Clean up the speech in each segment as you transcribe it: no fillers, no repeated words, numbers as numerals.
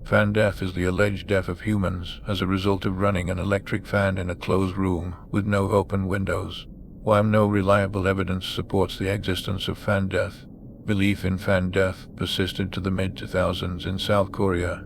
Fan death is the alleged death of humans as a result of running an electric fan in a closed room with no open windows. While no reliable evidence supports the existence of fan death, belief in fan death persisted to the mid-2000s in South Korea,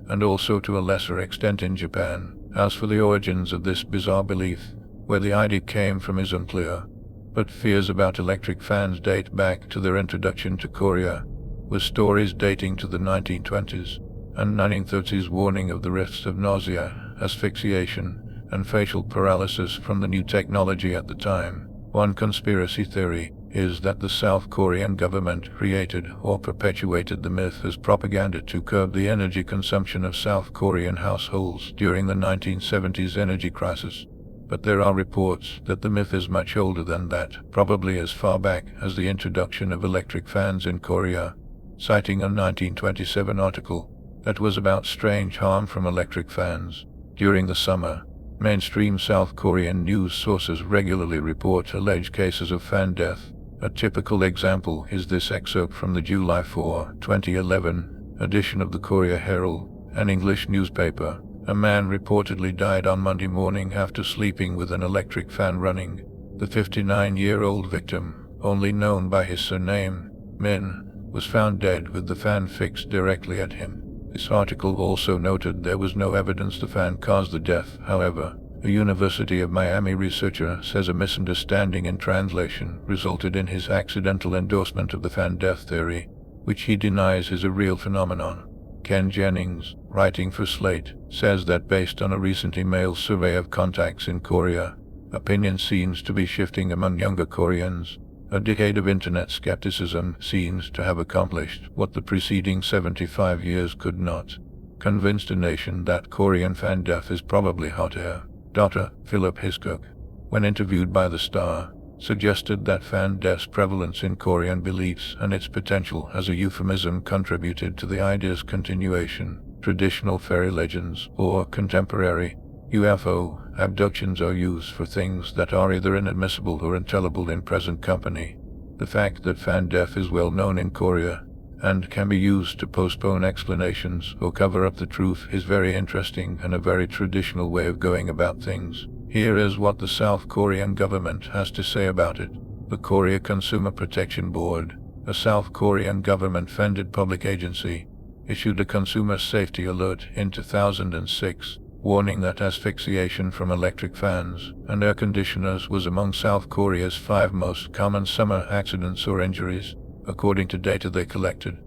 and also to a lesser extent in Japan. As for the origins of this bizarre belief, where the idea came from is unclear, but fears about electric fans date back to their introduction to Korea, with stories dating to the 1920s and 1930s warning of the risks of nausea, asphyxiation, and facial paralysis from the new technology at the time. One conspiracy theory is that the South Korean government created or perpetuated the myth as propaganda to curb the energy consumption of South Korean households during the 1970s energy crisis. But there are reports that the myth is much older than that, probably as far back as the introduction of electric fans in Korea, citing a 1927 article that was about strange harm from electric fans. During the summer, mainstream South Korean news sources regularly report alleged cases of fan death. A typical example is this excerpt from the July 4, 2011 edition of the Korea Herald, an English newspaper. A man reportedly died on Monday morning after sleeping with an electric fan running. The 59-year-old victim, only known by his surname, Min, was found dead with the fan fixed directly at him. This article also noted there was no evidence the fan caused the death. However, a University of Miami researcher says a misunderstanding in translation resulted in his accidental endorsement of the fan death theory, which he denies is a real phenomenon. Ken Jennings, writing for Slate, says that based on a recent email survey of contacts in Korea, opinion seems to be shifting among younger Koreans. A decade of internet skepticism seems to have accomplished what the preceding 75 years could not. Convinced a nation that Korean fan death is probably hot air. Dr. Philip Hiscock, when interviewed by The Star, suggested that fan death's prevalence in Korean beliefs and its potential as a euphemism contributed to the idea's continuation. Traditional fairy legends or contemporary UFO abductions are used for things that are either inadmissible or untellable in present company. The fact that fan death is well known in Korea and can be used to postpone explanations or cover up the truth is very interesting and a very traditional way of going about things. Here is what the South Korean government has to say about it. The Korea Consumer Protection Board, a South Korean government-funded public agency, issued a consumer safety alert in 2006, warning that asphyxiation from electric fans and air conditioners was among South Korea's 5 most common summer accidents or injuries, according to data they collected.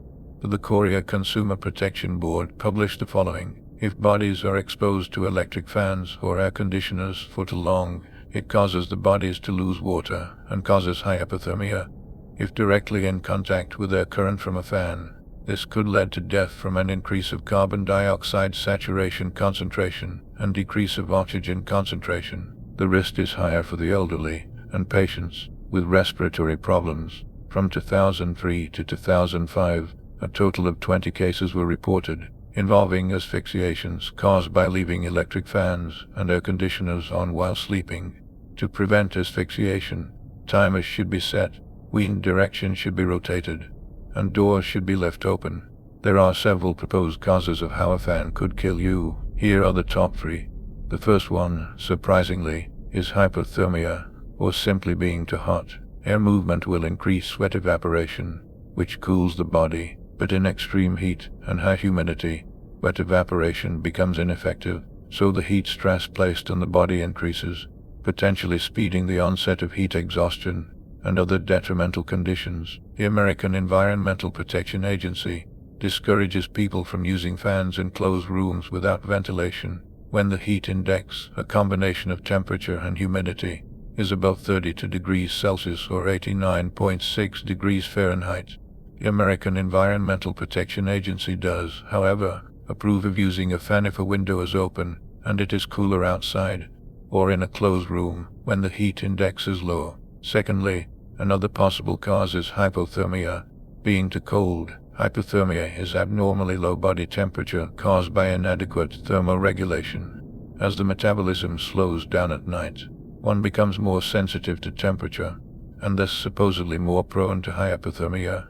The Korea Consumer Protection Board published the following: if bodies are exposed to electric fans or air conditioners for too long, it causes the bodies to lose water and causes hypothermia. If directly in contact with air current from a fan, this could lead to death from an increase of carbon dioxide saturation concentration and decrease of oxygen concentration. The risk is higher for the elderly and patients with respiratory problems. From 2003 to 2005, a total of 20 cases were reported involving asphyxiations caused by leaving electric fans and air conditioners on while sleeping. To prevent asphyxiation, timers should be set, wind direction should be rotated, and doors should be left open. There are several proposed causes of how a fan could kill you. Here are the top 3. The first one, surprisingly, is hypothermia, or simply being too hot. Air movement will increase sweat evaporation, which cools the body, but in extreme heat and high humidity, wet evaporation becomes ineffective, so the heat stress placed on the body increases, potentially speeding the onset of heat exhaustion and other detrimental conditions. The American Environmental Protection Agency discourages people from using fans in closed rooms without ventilation when the heat index, a combination of temperature and humidity, is above 32 degrees Celsius or 89.6 degrees Fahrenheit. The American Environmental Protection Agency does, however, approve of using a fan if a window is open and it is cooler outside, or in a closed room when the heat index is low. Secondly, another possible cause is hypothermia, being too cold. Hypothermia is abnormally low body temperature caused by inadequate thermoregulation. As the metabolism slows down at night, one becomes more sensitive to temperature, and thus supposedly more prone to hypothermia.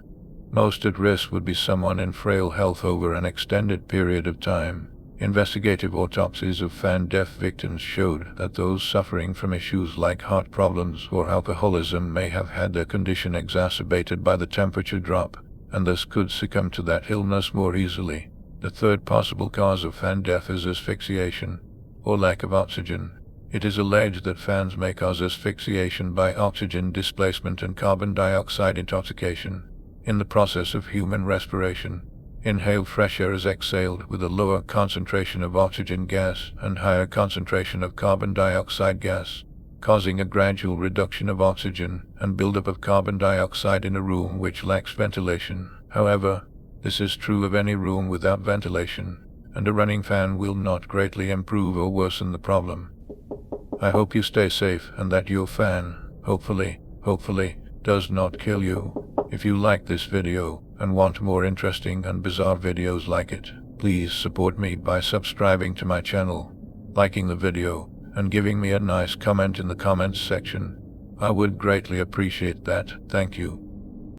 Most at risk would be someone in frail health over an extended period of time. Investigative autopsies of fan death victims showed that those suffering from issues like heart problems or alcoholism may have had their condition exacerbated by the temperature drop, and thus could succumb to that illness more easily. The third possible cause of fan death is asphyxiation, or lack of oxygen. It is alleged that fans may cause asphyxiation by oxygen displacement and carbon dioxide intoxication. In the process of human respiration, inhaled fresh air is exhaled with a lower concentration of oxygen gas and higher concentration of carbon dioxide gas, causing a gradual reduction of oxygen and buildup of carbon dioxide in a room which lacks ventilation. However, this is true of any room without ventilation, and a running fan will not greatly improve or worsen the problem. I hope you stay safe and that your fan, hopefully, does not kill you. If you like this video and want more interesting and bizarre videos like it, please support me by subscribing to my channel, liking the video, and giving me a nice comment in the comments section. I would greatly appreciate that. Thank you.